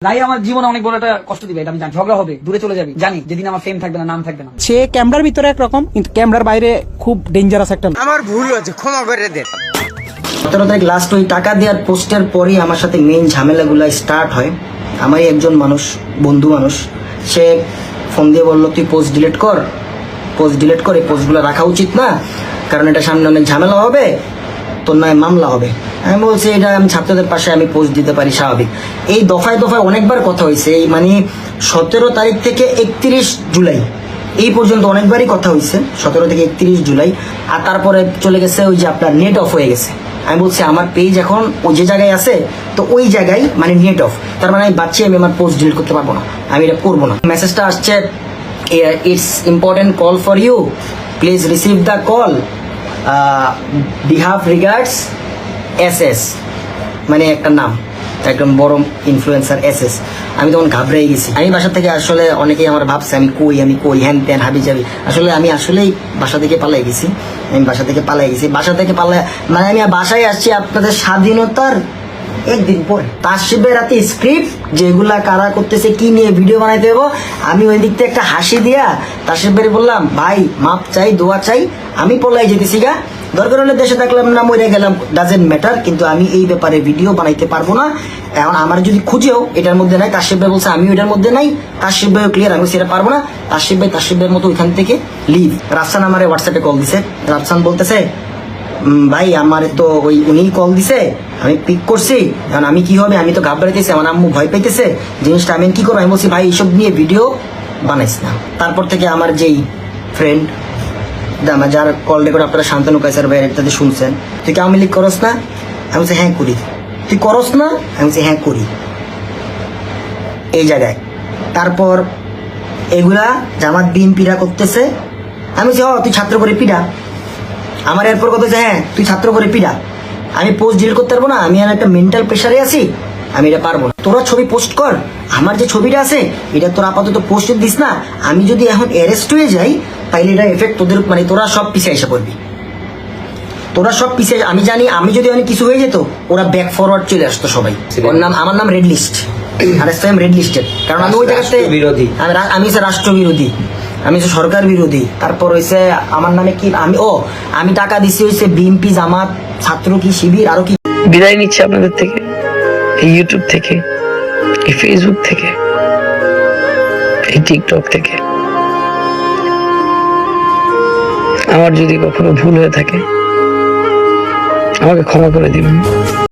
রাই আমার জীবনে অনেক বড় একটা কষ্ট দিবে, এটা আমি জানি। ঝগড়া হবে, দূরে চলে যাবি, জানি যেদিন আমার ফেম থাকবে না, নাম থাকবে না। সে ক্যামেরার ভিতরে একরকম, কিন্তু ক্যামেরার বাইরে খুব ডেঞ্জারাস একটা। আমার ভুল হয়েছে, ক্ষমা করে দে। 17 তারিখ লাস্ট ওই টাকা দেওয়ার পোস্টের পরই আমার সাথে মেইন ঝামেলাগুলো স্টার্ট হয়। আমারই একজন মানুষ, বন্ধু মানুষ, সে ফোন দিয়ে বললো তুই পোস্ট ডিলিট কর, এই পোস্টগুলো রাখা উচিত না, কারণ এটা সামনে অনেক ঝামেলা হবে, তোর নয় মামলা হবে। আমি বলছি এটা আমি ছাত্রদের পাশে আমি পোস্ট দিতে পারি, স্বাভাবিক। এই দফায় দফায় অনেকবার কথা হয়েছে, এই মানে 17 তারিখ থেকে 31 জুলাই এই পর্যন্ত অনেকবারই কথা হয়েছে, 17 থেকে 31 জুলাই। আর তারপরে চলে গেছে ওই যে আপনার নেট অফ হয়ে গেছে। আমি বলছি আমার পেজ এখন ওই যে জায়গায় আছে, তো ওই জায়গায় মানে নেট অফ, তার মানে আমি বাচ্চা আমি আমার পোস্ট ডিলিট করতে পারবো না, আমি এটা করবো না। মেসেজটা আসছে, it's important call for you, please receive the call, behave regards SS, মানে একটা নাম, একদম বড় ইনফ্লুয়েন্সার SS। আমি তখন ঘাবড়ে গেছি। আমি বাসা থেকে আসলে অনেকেই আমার ভাবছে আমি কই হ্যান ত্যান হাবি যাবি, আসলে আমি আসলেই বাসা থেকে পালাই গেছি। বাসা থেকে পালাই মানে আমি বাসায় আসছি আপনাদের স্বাধীনতার একদিন পর। তাসিফের রাতে স্ক্রিপ্ট যেগুলা কারা করতেছে, কি নিয়ে ভিডিও বানাইতে হবে, আমি ওই দিক থেকে একটা হাসি দিয়া তাসিফের বললাম ভাই মাপ চাই, দোয়া চাই, আমি পলাই যেতেছি গা, দরকার হলে দেশে থাকলাম না মরে গেলাম, ডাজেন্ট ম্যাটার, কিন্তু আমি এই ব্যাপারে ভিডিও বানাইতে পারবো না। এখন আমার যদি খুঁজেও এটার মধ্যে নাই, তাসিফ ভাই বলছে আমি ওইটার মধ্যে নাই, তাসিফ ভাইও ক্লিয়ার, আমি সেটা পারবো না, তাসিফ ভাইয়ের মতো ওইখান থেকে লিভ। রাফসান আমার হোয়াটসঅ্যাপে কল দিছে, রাফসান বলতেছে ভাই আমার তো ওই উনি কল দিছে, আমি পিক করছি, কারণ আমি কি হবে, আমি তো ঘাবড়াইতেছি, আমার আম্মু ভয় পাইতেছে, জিনিসটা আমি কি করবো। আমি বলছি ভাই এইসব নিয়ে ভিডিও বানাইস না। তারপর থেকে আমার যেই ফ্রেন্ড, যার কল রেকর্ড আপনারা শান্তনু কায়সার ভাইয়ের ইত্যাদি শুনছেন, তুই কি আওয়ামী লীগ করস না? আমি বলছি হ্যাঁ করি। তুই করস না? আমি বলছি হ্যাঁ করি। এই জায়গায় তারপর এগুলা জামাত বিএনপিরা করতেছে, আমি বলছি তুই ছাত্র করে পিডা। আমার এরপর কথা হচ্ছে হ্যাঁ তুই ছাত্র করে পিডা, আমি পোস্ট ডিলিট করতে পারবো না, আমি আর একটা মেন্টাল প্রেশারে আছি, আমি এটা পারবো না। তোরা ছবি পোস্ট কর, আমার যে ছবিটা আছে এটা তোরা আপাতত পোস্ট দিস না, আমি যদি এখন অ্যারেস্ট হয়ে যাই তাইলে এটা এফেক্ট তোদের, মানে তোরা সব পিছিয়ে এসে পড়বি, তোরা সব পিছিয়ে। আমি জানি আমি যদি অনেক কিছু হয়ে যেত ওরা ব্যাক ফরওয়ার্ড চলে আসতো সবাই। ওর নাম, আমার নাম রেড লিস্ট, আর রেড লিস্টেড, কারণ আমি ওই জায়গাতে আমি রাষ্ট্রবিরোধী, আমি হচ্ছে সরকার বিরোধী। তারপর হয়েছে আমার নামে কি আমি টাকা দিচ্ছি হয়েছে বিএনপি, জামাত, ছাত্র কি শিবির, আরো কি। বিদায় নিচ্ছে আপনাদের থেকে, এই ইউটিউব থেকে, এই ফেসবুক থেকে, এই টিকটক থেকে। আমার যদি কখনো ভুল হয়ে থাকে আমাকে ক্ষমা করে দিবেন।